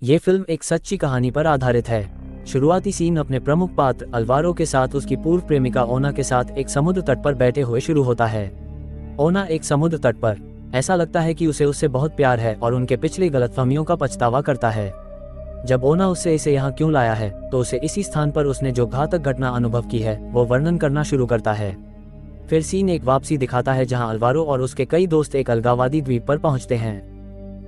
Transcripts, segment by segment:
ये फिल्म एक सच्ची कहानी पर आधारित है। शुरुआती सीन अपने प्रमुख पात्र अल्वारो के साथ उसकी पूर्व प्रेमिका ओना के साथ एक समुद्र तट पर बैठे हुए शुरू होता है। ओना एक समुद्र तट पर, ऐसा लगता है कि उसे उससे बहुत प्यार है और उनके पिछली गलतफहमियों का पछतावा करता है। जब ओना उससे इसे यहाँ क्यों लाया है तो उसे इसी स्थान पर उसने जो घातक घटना अनुभव की है वो वर्णन करना शुरू करता है। फिर सीन एक वापसी दिखाता है जहाँ अल्वारो और उसके कई दोस्त एक अलगावादी द्वीप पर पहुँचते हैं।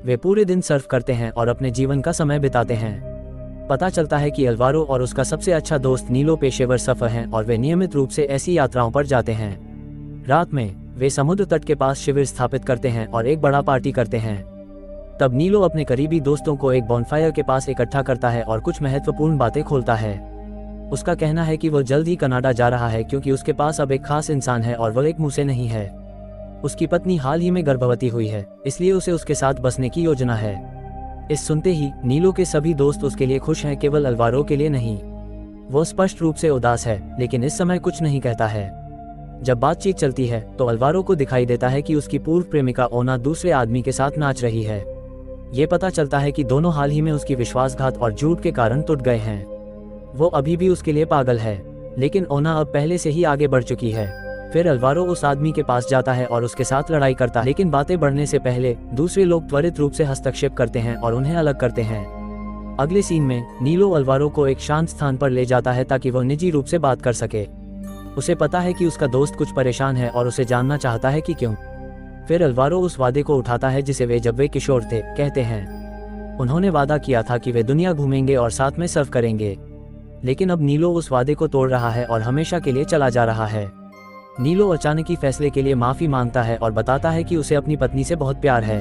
वे पूरे दिन सर्फ करते हैं और अपने जीवन का समय बिताते हैं। पता चलता है कि अल्वारो और उसका सबसे अच्छा दोस्त नीलो पेशेवर सफर हैं और वे नियमित रूप से ऐसी यात्राओं पर जाते हैं। रात में वे समुद्र तट के पास शिविर स्थापित करते हैं और एक बड़ा पार्टी करते हैं। तब नीलो अपने करीबी दोस्तों को एक बॉनफायर के पास इकट्ठा करता है और कुछ महत्वपूर्ण बातें खोलता है। उसका कहना है कि वो जल्द ही कनाडा जा रहा है क्योंकि उसके पास अब एक खास इंसान है और वह एक मुंह से नहीं है। उसकी पत्नी हाल ही में गर्भवती हुई है, इसलिए उसे उसके साथ बसने की योजना है। इस सुनते ही नीलो के सभी दोस्त उसके लिए खुश हैं, केवल अल्वारो के लिए नहीं। वो स्पष्ट रूप से उदास है लेकिन इस समय कुछ नहीं कहता है। जब बातचीत चलती है तो अल्वारो को दिखाई देता है कि उसकी पूर्व प्रेमिका ओना दूसरे आदमी के साथ नाच रही है। ये पता चलता है कि दोनों हाल ही में उसकी विश्वासघात और झूठ के कारण टूट गए हैं। वो अभी भी उसके लिए पागल है, लेकिन ओना अब पहले से ही आगे बढ़ चुकी है। फिर अल्वारो उस आदमी के पास जाता है और उसके साथ लड़ाई करता है, लेकिन बातें बढ़ने से पहले दूसरे लोग त्वरित रूप से हस्तक्षेप करते हैं और उन्हें अलग करते हैं। अगले सीन में नीलो अल्वारो को एक शांत स्थान पर ले जाता है ताकि वह निजी रूप से बात कर सके। उसे पता है कि उसका दोस्त कुछ परेशान है और उसे जानना चाहता है कि क्यों। फिर अल्वारो उस वादे को उठाता है जिसे वे जब वे किशोर थे कहते हैं। उन्होंने वादा किया था कि वे दुनिया घूमेंगे और साथ में सर्फ करेंगे, लेकिन अब नीलो उस वादे को तोड़ रहा है और हमेशा के लिए चला जा रहा है। नीलो अचानक ही फैसले के लिए माफी मांगता है और बताता है कि उसे अपनी पत्नी से बहुत प्यार है।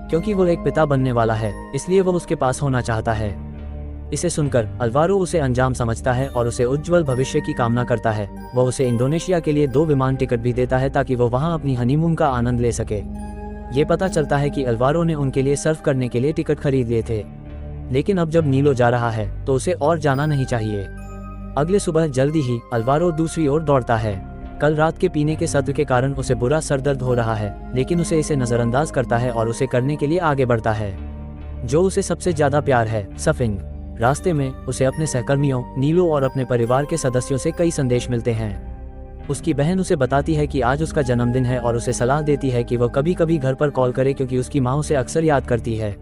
क्योंकि वो एक पिता बनने वाला है, इसलिए वो उसके पास होना चाहता है। इसे सुनकर अल्वारो उसे अंजाम समझता है और उसे उज्जवल भविष्य की कामना करता है। वो उसे इंडोनेशिया के लिए 2 विमान टिकट भी देता है ताकि वो वहां अपनी हनीमून का आनंद ले सके। ये पता चलता है कि अल्वारो ने उनके लिए सर्फ करने के लिए टिकट खरीद लिए थे, लेकिन अब जब नीलो जा रहा है तो उसे और जाना नहीं चाहिए। अगले सुबह जल्दी ही अल्वारो दूसरी ओर दौड़ता है। कल रात के पीने के सत्र के कारण उसे बुरा सरदर्द हो रहा है, लेकिन उसे इसे नजरअंदाज करता है और उसे करने के लिए आगे बढ़ता है जो उसे सबसे ज्यादा प्यार है, सर्फिंग। रास्ते में उसे अपने सहकर्मियों नीलो और अपने परिवार के सदस्यों से कई संदेश मिलते हैं। उसकी बहन उसे बताती है कि आज उसका जन्मदिन है और उसे सलाह देती है कि वह कभी कभी घर पर कॉल करे क्योंकि उसकी माँ उसे अक्सर याद करती है।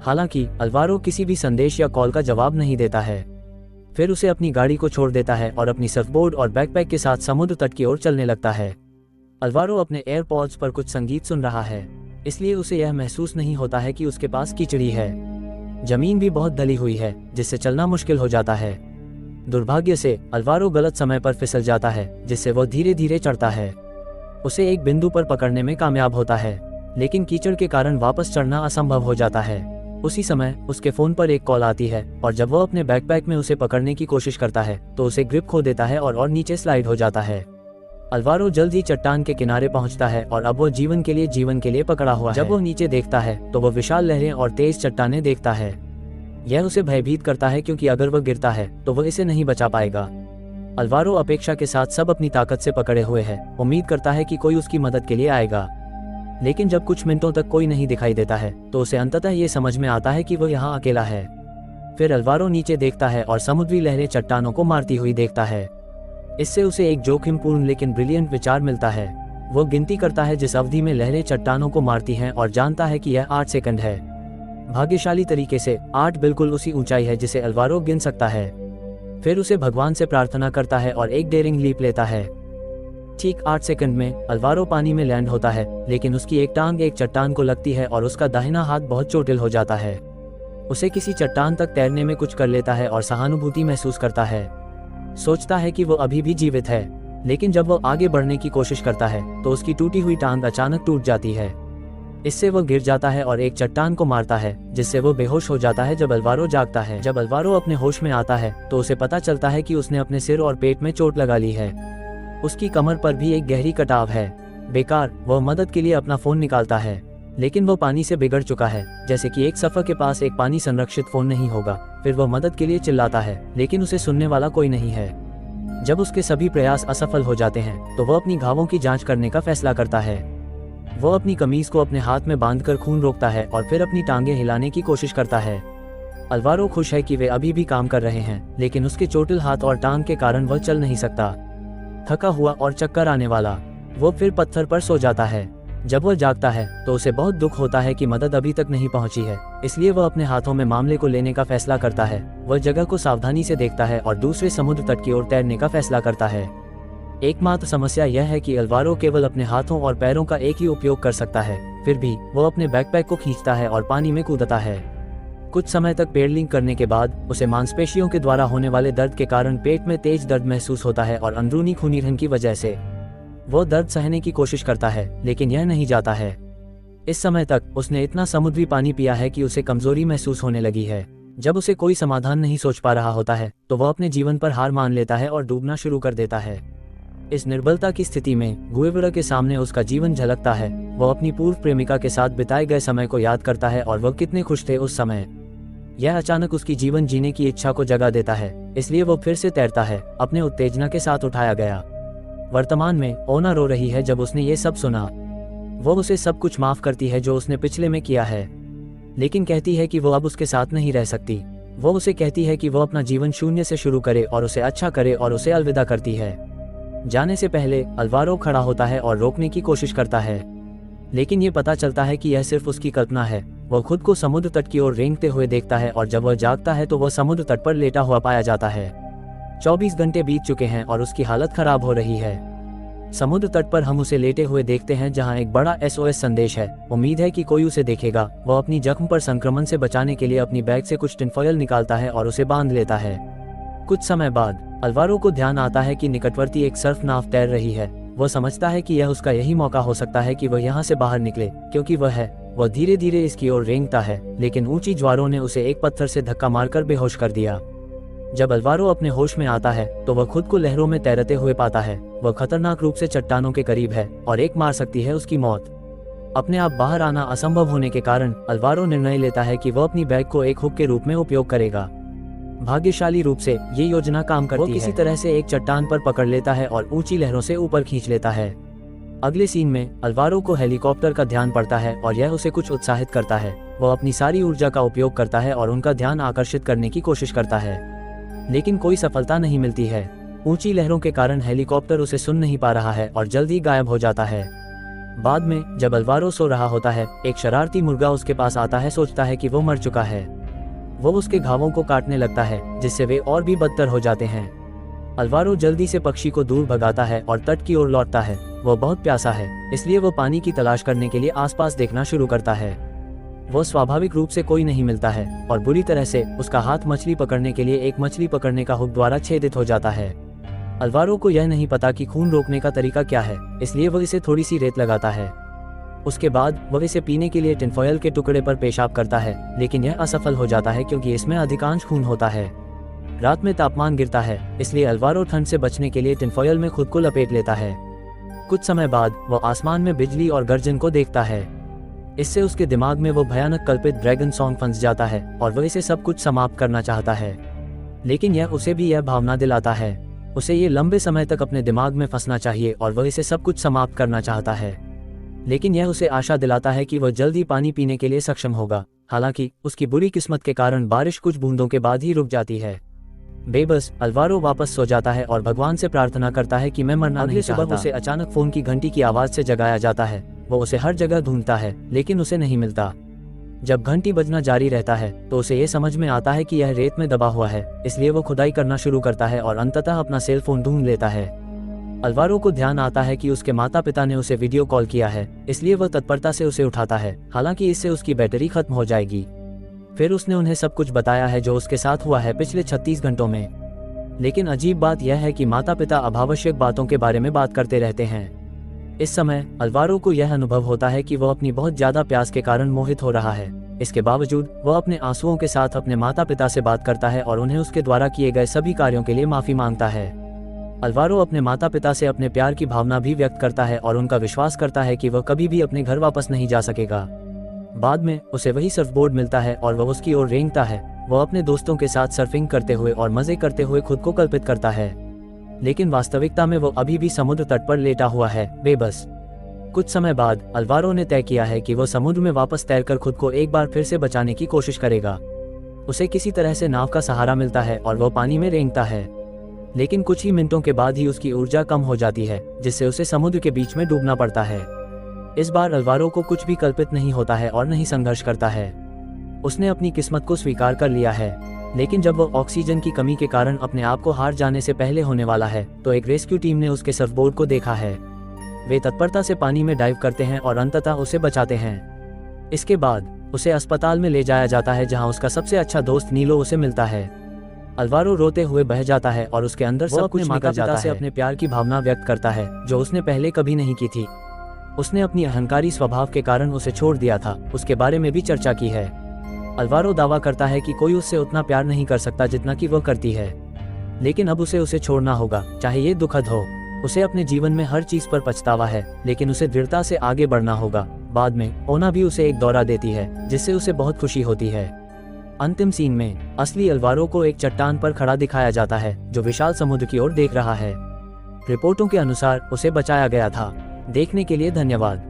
हालांकि अल्वारो किसी भी संदेश या कॉल का जवाब नहीं देता है। फिर उसे अपनी गाड़ी को छोड़ देता है और अपनी सर्फबोर्ड और बैकपैक के साथ समुद्र तट की ओर चलने लगता है। अल्वारो अपने एयरपॉड्स पर कुछ संगीत सुन रहा है, इसलिए उसे यह महसूस नहीं होता है कि उसके पास कीचड़ी है। जमीन भी बहुत दली हुई है जिससे चलना मुश्किल हो जाता है। दुर्भाग्य से अल्वारो गलत समय पर फिसल जाता है, जिससे वो धीरे धीरे चढ़ता है। उसे एक बिंदु पर पकड़ने में कामयाब होता है, लेकिन कीचड़ के कारण वापस चढ़ना असंभव हो जाता है। उसी समय उसके फोन पर एक कॉल आती है और जब वह अपने बैकपैक में उसे पकड़ने की कोशिश करता है तो उसे ग्रिप खो देता है और नीचे स्लाइड हो जाता है। अल्वारो जल्द ही चट्टान के किनारे पहुंचता है और अब वो जीवन के लिए पकड़ा हुआ है। जब वो नीचे देखता है तो वह विशाल लहरें और तेज चट्टानें देखता है। यह उसे भयभीत करता है क्योंकि अगर वह गिरता है तो वह इसे नहीं बचा पाएगा। अल्वारो अपेक्षा के साथ सब अपनी ताकत से पकड़े हुए है, उम्मीद करता है कि कोई उसकी मदद के लिए आएगा। लेकिन जब कुछ मिनटों तक कोई नहीं दिखाई देता है तो उसे अंततः ये समझ में आता है कि वह यहाँ अकेला है। फिर अल्वारो नीचे देखता है और समुद्री लहरें चट्टानों को मारती हुई देखता है। इससे उसे एक जोखिमपूर्ण लेकिन ब्रिलियंट विचार मिलता है। वो गिनती करता है जिस अवधि में लहरें चट्टानों को मारती हैं और जानता है कि यह 8 सेकंड है। भाग्यशाली तरीके से 8 बिल्कुल उसी ऊंचाई है जिसे अल्वारो गिन सकता है। फिर उसे भगवान से प्रार्थना करता है और एक डेयरिंग लीप लेता है। ठीक 8 सेकंड में अल्वारो पानी में लैंड होता है, लेकिन उसकी एक टांग एक चट्टान को लगती है और उसका दाहिना हाथ बहुत चोटिल हो जाता है। उसे किसी चट्टान तक तैरने में कुछ कर लेता है और सहानुभूति महसूस करता है। सोचता है कि वो अभी भी जीवित है, लेकिन जब वो आगे बढ़ने की कोशिश करता है तो उसकी टूटी हुई टांग अचानक टूट जाती है। इससे वो गिर जाता है और एक चट्टान को मारता है, जिससे वो बेहोश हो जाता है। जब अल्वारो जागता है, जब अल्वारो अपने होश में आता है तो उसे पता चलता है कि उसने अपने सिर और पेट में चोट लगा ली है। उसकी कमर पर भी एक गहरी कटाव है। बेकार, वह मदद के लिए अपना फोन निकालता है, लेकिन वो पानी से बिगड़ चुका है, जैसे कि एक सफर के पास एक पानी संरक्षित फोन नहीं होगा। फिर वह मदद के लिए चिल्लाता है, लेकिन उसे सुनने वाला कोई नहीं है। जब उसके सभी प्रयास असफल हो जाते हैं तो वह अपनी घावों की जांच करने का फैसला करता है। वो अपनी कमीज को अपने हाथ में बांधकर खून रोकता है और फिर अपनी टांगें हिलाने की कोशिश करता है। अल्वारो खुश है कि वे अभी भी काम कर रहे हैं, लेकिन उसके चोटिल हाथ और टांग के कारण वह चल नहीं सकता। थका हुआ और चक्कर आने वाला, वो फिर पत्थर पर सो जाता है। जब वह जागता है तो उसे बहुत दुख होता है कि मदद अभी तक नहीं पहुंची है, इसलिए वह अपने हाथों में मामले को लेने का फैसला करता है। वह जगह को सावधानी से देखता है और दूसरे समुद्र तट की ओर तैरने का फैसला करता है। एकमात्र समस्या यह है कि अल्वारो केवल अपने हाथों और पैरों का एक ही उपयोग कर सकता है। फिर भी वह अपने बैकपैक को खींचता है और पानी में कूदता है। कुछ समय तक पेडलिंग करने के बाद उसे मांसपेशियों के द्वारा होने वाले दर्द के कारण पेट में तेज दर्द महसूस होता है और अंदरूनी खूनीरहन की वजह से वो दर्द सहने की कोशिश करता है, लेकिन यह नहीं जाता है। इस समय तक उसने इतना समुद्री पानी पिया है कि उसे कमजोरी महसूस होने लगी है। जब उसे कोई समाधान नहीं सोच पा रहा होता है तो वह अपने जीवन पर हार मान लेता है और डूबना शुरू कर देता है। इस निर्बलता की स्थिति में गुएवरा के सामने उसका जीवन झलकता है। वह अपनी पूर्व प्रेमिका के साथ बिताए गए समय को याद करता है और वह कितने खुश थे उस समय। यह अचानक उसकी जीवन जीने की इच्छा को जगा देता है, इसलिए वो फिर से तैरता है, अपने उत्तेजना के साथ उठाया गया। वर्तमान में ओना रो रही है जब उसने ये सब सुना। वो उसे सब कुछ माफ करती है जो उसने पिछले में किया है, लेकिन कहती है कि वो अब उसके साथ नहीं रह सकती। वो उसे कहती है कि वो अपना जीवन शून्य से शुरू करे और उसे अच्छा करे और उसे अलविदा करती है। जाने से पहले अल्वारो खड़ा होता है और रोकने की कोशिश करता है, लेकिन ये पता चलता है कि यह सिर्फ उसकी कल्पना है। वह खुद को समुद्र तट की ओर रेंगते हुए देखता है और जब वह जागता है तो वह समुद्र तट पर लेटा हुआ पाया जाता है। 24 घंटे बीत चुके हैं और उसकी हालत खराब हो रही है। समुद्र तट पर हम उसे लेटे हुए देखते हैं जहां एक बड़ा SOS संदेश है। उम्मीद है कि कोई उसे देखेगा। वह अपनी जख्म पर संक्रमण से बचाने के लिए अपनी बैग से कुछ टिनफॉयल निकालता है और उसे बांध लेता है। कुछ समय बाद अल्वारो को ध्यान आता है कि निकटवर्ती एक सर्फ नाव तैर रही है। वह समझता है कि यह उसका यही मौका हो सकता है कि वह यहाँ से बाहर निकले, क्योंकि वह धीरे धीरे इसकी ओर रेंगता है, लेकिन ऊंची ज्वारों ने उसे एक पत्थर से धक्का मारकर बेहोश कर दिया। जब अल्वारो अपने होश में आता है तो वह खुद को लहरों में तैरते हुए पाता है। वह खतरनाक रूप से चट्टानों के करीब है और एक मार सकती है उसकी मौत। अपने आप बाहर आना असंभव होने के कारण अल्वारो निर्णय लेता है कि वह अपनी बैग को एक हुक के रूप में उपयोग करेगा। भाग्यशाली रूप से ये योजना काम करती है। वो किसी तरह से एक चट्टान पर पकड़ लेता है और ऊंची लहरों से ऊपर खींच लेता है। अगले सीन में अल्वारो को हेलीकॉप्टर का ध्यान पड़ता है और यह उसे कुछ उत्साहित करता है। वह अपनी सारी ऊर्जा का उपयोग करता है और उनका ध्यान आकर्षित करने की कोशिश करता है, लेकिन कोई सफलता नहीं मिलती है। ऊंची लहरों के कारण हेलीकॉप्टर उसे सुन नहीं पा रहा है और जल्द ही गायब हो जाता है। बाद में जब अल्वारो सो रहा होता है, एक शरारती मुर्गा उसके पास आता है। सोचता है कि वो मर चुका है। वो उसके घावों को काटने लगता है, जिससे वे और भी बदतर हो जाते हैं। अल्वारो जल्दी से पक्षी को दूर भगाता है और तट की ओर लौटता है। वह बहुत प्यासा है, इसलिए वो पानी की तलाश करने के लिए आसपास देखना शुरू करता है। वो स्वाभाविक रूप से कोई नहीं मिलता है और बुरी तरह से उसका हाथ मछली पकड़ने के लिए एक मछली पकड़ने का हुक द्वारा छेदित हो जाता है। अल्वारो को यह नहीं पता कि खून रोकने का तरीका क्या है, इसलिए वह इसे थोड़ी सी रेत लगाता है। उसके बाद वह इसे पीने के लिए टिनफॉयल के टुकड़े पर पेशाब करता है, लेकिन यह असफल हो जाता है क्योंकि इसमें अधिकांश खून होता है। रात में तापमान गिरता है, इसलिए अल्वारो ठंड से बचने के लिए टिनफॉयल में खुद को लपेट लेता है। कुछ समय बाद वह आसमान में बिजली और गर्जन को देखता है। इससे उसके दिमाग में वो भयानक कल्पित ड्रैगन सॉन्ग फंस जाता है और वह इसे सब कुछ समाप्त करना चाहता है, लेकिन यह उसे भी यह भावना दिलाता है उसे ये लंबे समय तक अपने दिमाग में फंसना चाहिए और वह इसे सब कुछ समाप्त करना चाहता है। लेकिन यह उसे आशा दिलाता है कि वह जल्द ही पानी पीने के लिए सक्षम होगा। हालांकि उसकी बुरी किस्मत के कारण बारिश कुछ बूंदों के बाद ही रुक जाती है। बेबस अल्वारो वापस सो जाता है और भगवान से प्रार्थना करता है कि मैं मरना नहीं चाहता। सुबह उसे अचानक फोन की घंटी की आवाज से जगाया जाता है। वो उसे हर जगह ढूंढता है, लेकिन उसे नहीं मिलता। जब घंटी बजना जारी रहता है तो उसे ये समझ में आता है कि यह रेत में दबा हुआ है, इसलिए वो खुदाई करना शुरू करता है और अंततः अपना सेल फोन ढूंढ लेता है। अल्वारो को ध्यान आता है कि उसके माता पिता ने उसे वीडियो कॉल किया है, इसलिए वह तत्परता से उसे उठाता है, हालांकि इससे उसकी बैटरी खत्म हो जाएगी। फिर उसने उन्हें सब कुछ बताया है जो उसके साथ हुआ है पिछले 36 घंटों में। लेकिन अजीब बात यह है कि माता पिता अनावश्यक बातों के बारे में बात करते रहते हैं। इस समय अल्वारो को यह अनुभव होता है कि वह अपनी बहुत ज्यादा प्यास के कारण मोहित हो रहा है। इसके बावजूद वह अपने आंसुओं के साथ अपने माता पिता से बात करता है और उन्हें उसके द्वारा किए गए सभी कार्यों के लिए माफी मांगता है। अल्वारो अपने माता पिता से अपने प्यार की भावना भी व्यक्त करता है और उनका विश्वास करता है कि वह कभी भी अपने घर वापस नहीं जा सकेगा। बाद में उसे वही सर्फबोर्ड मिलता है और वह उसकी ओर रेंगता है। वह अपने दोस्तों के साथ सर्फिंग करते हुए और मजे करते हुए खुद को कल्पित करता है, लेकिन वास्तविकता में वो अभी भी समुद्र तट पर लेटा हुआ है, बेबस। कुछ समय बाद अल्वारो ने तय किया है कि वह समुद्र में वापस तैरकर खुद को एक बार फिर से बचाने की कोशिश करेगा। उसे किसी तरह से नाव का सहारा मिलता है और वो पानी में रेंगता है, लेकिन कुछ ही मिनटों के बाद ही उसकी ऊर्जा कम हो जाती है, जिससे उसे समुद्र के बीच में डूबना पड़ता है। इस बार अल्वारो को कुछ भी कल्पित नहीं होता है और नहीं संघर्ष करता है। उसने अपनी किस्मत को स्वीकार कर लिया है, लेकिन जब वो ऑक्सीजन की कमी के कारण अपने आप को हार जाने से पहले होने वाला है, तो एक रेस्क्यू टीम ने उसके सर्फबोर्ड को देखा है। वे तत्परता से पानी में डाइव करते हैं और अंततः उसे बचाते हैं। इसके बाद उसे अस्पताल में ले जाया जाता है, जहां उसका सबसे अच्छा दोस्त नीलो उसे मिलता है। अल्वारो रोते हुए बह जाता है और उसके अंदर सब कुछ निकल जाता है। अपने प्यार की भावना व्यक्त करता है जो उसने पहले कभी नहीं की थी। उसने अपनी अहंकारी स्वभाव के कारण उसे छोड़ दिया था, उसके बारे में भी चर्चा की है। अल्वारो दावा करता है कि कोई उससे उतना प्यार नहीं कर सकता जितना कि वह करती है, लेकिन अब उसे छोड़ना होगा, चाहे ये दुखद हो। उसे अपने जीवन में हर चीज पर पछतावा है, लेकिन उसे दृढ़ता से आगे बढ़ना होगा। बाद में ओना भी उसे एक दौरा देती है, जिससे उसे बहुत खुशी होती है। अंतिम सीन में असली अल्वारो को एक चट्टान पर खड़ा दिखाया जाता है, जो विशाल समुद्र की ओर देख रहा है। रिपोर्टों के अनुसार उसे बचाया गया था। देखने के लिए धन्यवाद।